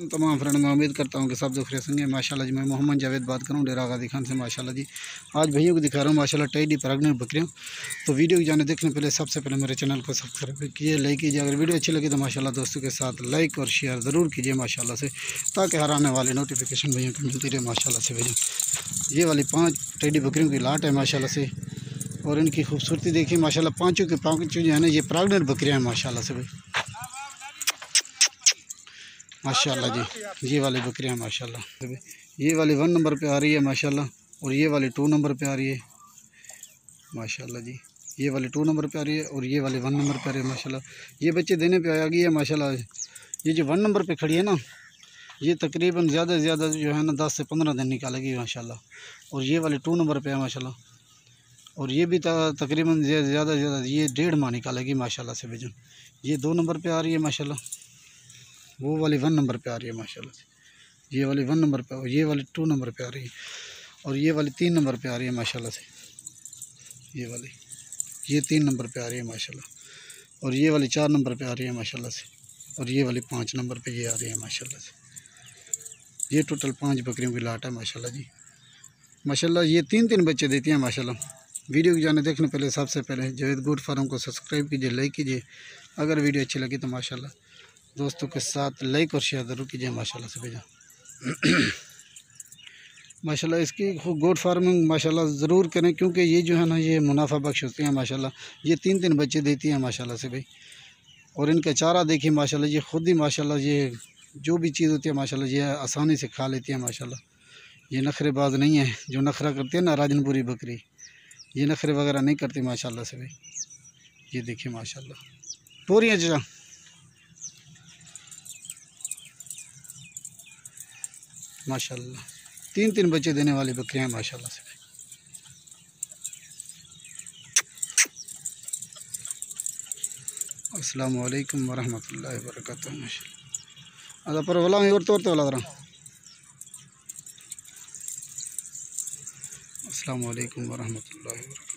तमाम फ्रेंड मैं उम्मीद करता हूँ कि सब दुख रहे होंगे। माशाल्लाह जी मैं मोहम्मद जावेद बात करूँ डेरा गाजी खान से। माशाल्लाह जी आज भैया को दिखा रहा हूँ माशाल्लाह टेडी प्रेग्नेंट बकरियाँ। तो वीडियो को जाने देखने पहले सबसे पहले मेरे चैनल को सब्सक्राइब कीजिए, लाइक कीजिए। अगर वीडियो अच्छी लगी तो माशाल्लाह दोस्तों के साथ लाइक और शेयर ज़रूर कीजिए माशाल्लाह से, ताकि हर आने वाली नोटिफिकेशन भैया को मिलती रहे माशाल्लाह से। भैया ये वाली 5 टेडी बकरियों की लाट है माशाल्लाह से, और इनकी खूबसूरती देखिए माशाल्लाह। पाँचों के पाँचों जो है ना ये प्रेग्नेंट बकरियाँ हैं माशाल्लाह से भाई, माशाल्लाह जी। ये वाली बकरियाँ माशाल्लाह, ये वाली 1 नंबर पे आ रही है माशाल्लाह, और ये वाली 2 नंबर पे आ रही है माशाल्लाह जी। ये वाली 2 नंबर पे आ रही है और ये वाली 1 नंबर पे आ रही है माशाल्लाह। ये बच्चे देने पे आ गई है माशाल्लाह। ये जो 1 नंबर पे खड़ी है ना, ये तकरीबन ज़्यादा से ज़्यादा जो है ना 10 से 15 दिन निकालेगी माशाल्लाह। और ये वाली 2 नंबर पे है माशाल्लाह, और ये भी तकरीबन ज़्यादा से ज़्यादा ये 1.5 माह निकालेगी माशाल्लाह से बेजन। ये 2 नंबर पे आ रही है माशाल्लाह, वो वाली 1 नंबर पे आ रही है माशाल्लाह से। ये वाली 1 नंबर पे और ये वाली 2 नंबर पे आ रही है, और ये वाली 3 नंबर पे आ रही है माशाल्लाह से। ये वाली ये 3 नंबर पे आ रही है माशाल्लाह, और ये वाली 4 नंबर पे आ रही है माशाल्लाह से, और ये वाली 5 नंबर पे ये आ रही है माशाल्लाह से। ये टोटल 5 बकरियों की लाट है माशाल्लाह जी। माशाल्लाह ये 3-3 बच्चे देती हैं माशाल्लाह। वीडियो को जाने देखने पहले सबसे पहले जावेद गोट फार्म को सब्सक्राइब कीजिए, लाइक कीजिए। अगर वीडियो अच्छी लगी तो माशाल्लाह दोस्तों के साथ लाइक और शेयर ज़रूर कीजिए माशाल्लाह से भैया। माशाल्लाह इसकी गोट फार्मिंग माशाल्लाह ज़रूर करें, क्योंकि ये जो है ना ये मुनाफा बख्श होती हैं माशाल्लाह। ये 3-3 बच्चे देती हैं माशाल्लाह से भाई, और इनका चारा देखिए माशाल्लाह। ये खुद ही माशाल्लाह ये जो भी चीज़ होती है माशाल्लाह ये आसानी से खा लेती है माशाल्लाह। ये नखरेबाज नहीं है, जो नखरा करती है ना राजनपुरी बकरी, ये नखरे वगैरह नहीं करती माशाल्लाह से भाई। ये देखिए माशाल्लाह पूरी अच्छा माशाल्लाह 3-3 बच्चे देने वाली बकरियां हैं माशाल्लाह से। अस्सलाम वालेकुम वरहमतुल्लाहि वबरकातुहू। माशाल्लाह अदा पर वाला और तोड़ते वाला जरा। अस्सलाम वालेकुम वरहमतुल्लाहि वबरकातुहू।